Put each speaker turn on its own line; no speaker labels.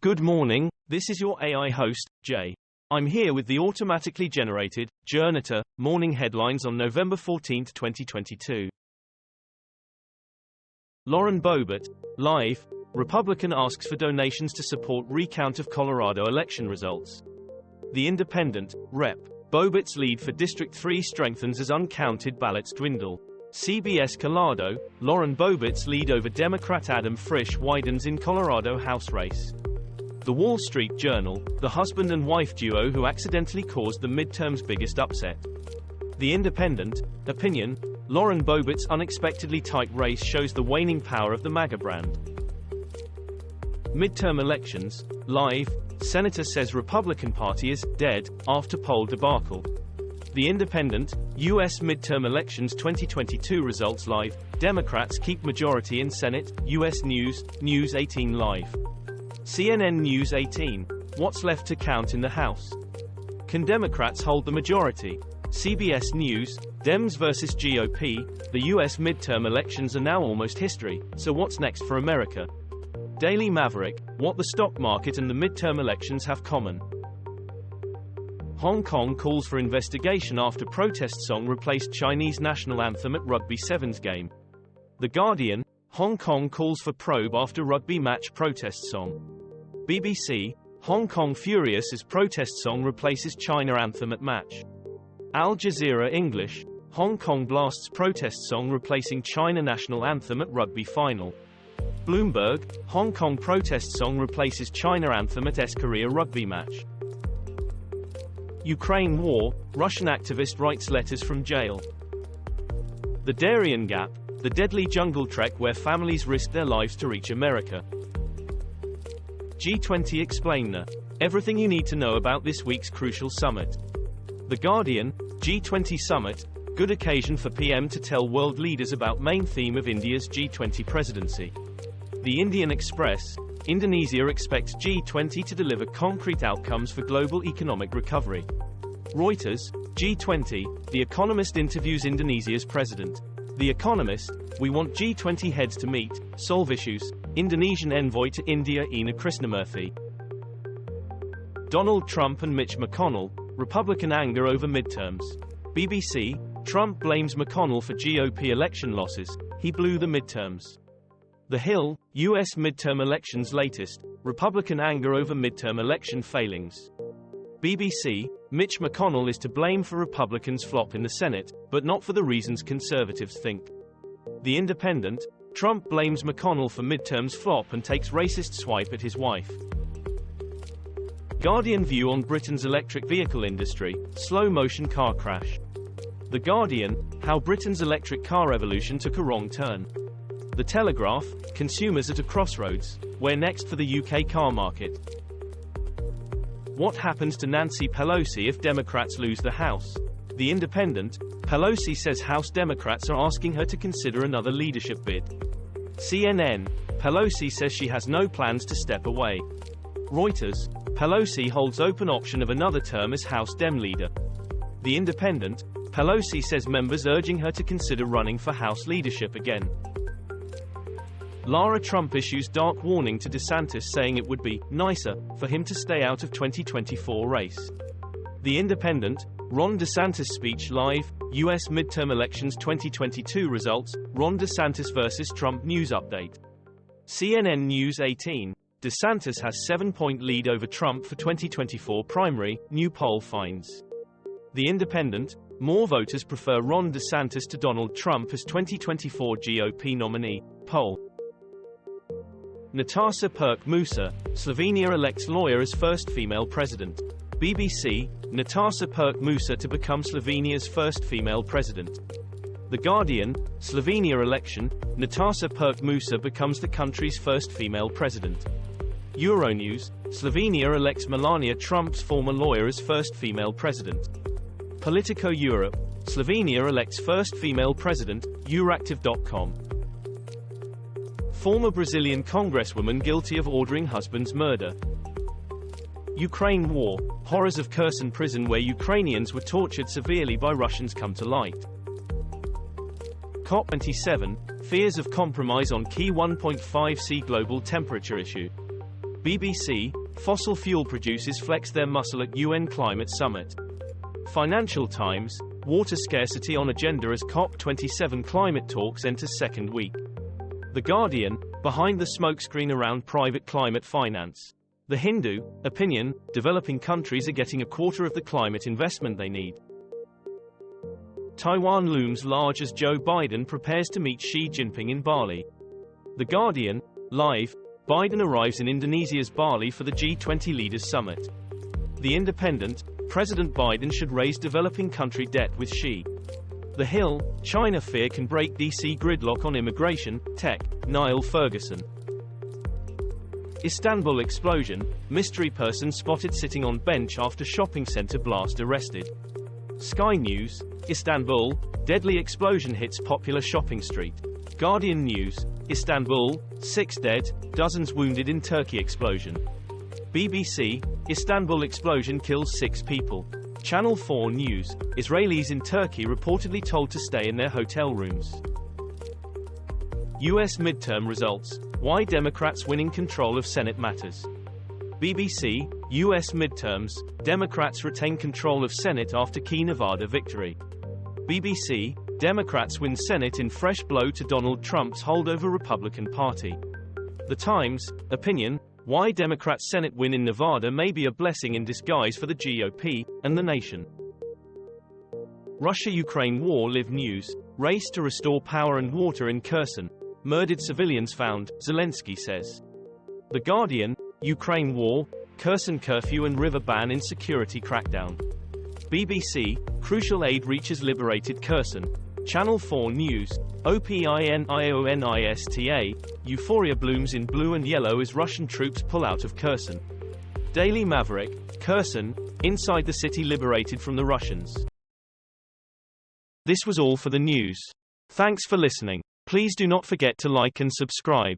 Good morning, this is your AI host, Jay. I'm here with the automatically generated, Journato, morning headlines on November 14, 2022. Lauren Boebert, live, Republican asks for donations to support recount of Colorado election results. The Independent, Rep. Boebert's lead for District 3 strengthens as uncounted ballots dwindle. CBS Colorado, Lauren Boebert's lead over Democrat Adam Frisch widens in Colorado House race. The Wall Street Journal, the husband and wife duo who accidentally caused the midterm's biggest upset. The Independent, opinion, Lauren Boebert's unexpectedly tight race shows the waning power of the MAGA brand. Midterm elections, live, Senator says Republican Party is dead after poll debacle. The Independent, U.S. midterm elections 2022 results live, Democrats keep majority in Senate, U.S. News, News 18 live. CNN News 18, what's left to count in the House? Can Democrats hold the majority? CBS News, Dems versus GOP, the U.S. midterm elections are now almost history, so what's next for America? Daily Maverick, what the stock market and the midterm elections have common. Hong Kong calls for investigation after protest song replaced Chinese national anthem at Rugby Sevens game. The Guardian, Hong Kong calls for probe after rugby match protest song. BBC, Hong Kong furious as protest song replaces China anthem at match. Al Jazeera English, Hong Kong blasts protest song replacing China national anthem at rugby final. Bloomberg, Hong Kong protest song replaces China anthem at Korea rugby match. Ukraine war, Russian activist writes letters from jail. The Darien Gap, the deadly jungle trek where families risk their lives to reach America. G20 Explainer, everything you need to know about this week's crucial summit. The Guardian, G20 Summit, good occasion for PM to tell world leaders about main theme of India's G20 presidency. The Indian Express, Indonesia expects G20 to deliver concrete outcomes for global economic recovery. Reuters, G20, The Economist interviews Indonesia's president. The Economist, we want G20 heads to meet, solve issues, Indonesian envoy to India Ina Krishnamurthy. Donald Trump and Mitch McConnell, Republican anger over midterms. BBC, Trump blames McConnell for GOP election losses, he blew the midterms. The Hill, U.S. midterm elections latest, Republican anger over midterm election failings. BBC, Mitch McConnell is to blame for Republicans' flop in the Senate, but not for the reasons conservatives think. The Independent, Trump blames McConnell for midterms flop and takes racist swipe at his wife. Guardian view on Britain's electric vehicle industry, slow-motion car crash. The Guardian, how Britain's electric car revolution took a wrong turn. The Telegraph, consumers at a crossroads, where next for the UK car market. What happens to Nancy Pelosi if Democrats lose the House? The Independent, Pelosi says House Democrats are asking her to consider another leadership bid. CNN, Pelosi says she has no plans to step away. Reuters, Pelosi holds open option of another term as House Dem leader. The Independent, Pelosi says members urging her to consider running for House leadership again. Lara Trump issues dark warning to DeSantis saying it would be nicer for him to stay out of 2024 race. The Independent, Ron DeSantis speech live, U.S. midterm elections 2022 results, Ron DeSantis versus Trump news update. CNN News 18, DeSantis has 7-point lead over Trump for 2024 primary, new poll finds. The Independent, more voters prefer Ron DeSantis to Donald Trump as 2024 GOP nominee, poll. Natasa Pirc Musar, Slovenia elects lawyer as first female president. BBC, Natasa Pirc Musar to become Slovenia's first female president. The Guardian, Slovenia election, Natasa Pirc Musar becomes the country's first female president. Euronews, Slovenia elects Melania Trump's former lawyer as first female president. Politico Europe, Slovenia elects first female president, Euractiv.com. Former Brazilian congresswoman guilty of ordering husband's murder. Ukraine war, horrors of Kherson prison where Ukrainians were tortured severely by Russians come to light. COP27, fears of compromise on key 1.5°C global temperature issue. BBC, fossil fuel producers flex their muscle at UN climate summit. Financial Times, water scarcity on agenda as COP27 climate talks enter second week. The Guardian, behind the smokescreen around private climate finance. The Hindu, opinion, developing countries are getting a quarter of the climate investment they need. Taiwan looms large as Joe Biden prepares to meet Xi Jinping in Bali. The Guardian, live, Biden arrives in Indonesia's Bali for the G20 Leaders Summit. The Independent, President Biden should raise developing country debt with Xi. The Hill, China fear can break DC gridlock on immigration, tech, Niall Ferguson. Istanbul explosion, mystery person spotted sitting on bench after shopping center blast arrested. Sky News, Istanbul, deadly explosion hits popular shopping street. Guardian News, Istanbul, 6 dead, dozens wounded in Turkey explosion. BBC, Istanbul explosion kills 6 people. Channel 4 News, Israelis in Turkey reportedly told to stay in their hotel rooms. US midterm results, why Democrats winning control of Senate matters. BBC, US midterms, Democrats retain control of Senate after key Nevada victory. BBC, Democrats win Senate in fresh blow to Donald Trump's holdover Republican Party. The Times, opinion, why Democrats' Senate win in Nevada may be a blessing in disguise for the GOP, and The Nation. Russia-Ukraine war live news, race to restore power and water in Kherson. Murdered civilians found, Zelenskiy says. The Guardian, Ukraine war, Kherson curfew and river ban in security crackdown. BBC, crucial aid reaches liberated Kherson. Channel 4 News, OPINIONISTA, euphoria blooms in blue and yellow as Russian troops pull out of Kherson. Daily Maverick, Kherson, inside the city liberated from the Russians. This was all for the news. Thanks for listening. Please do not forget to like and subscribe.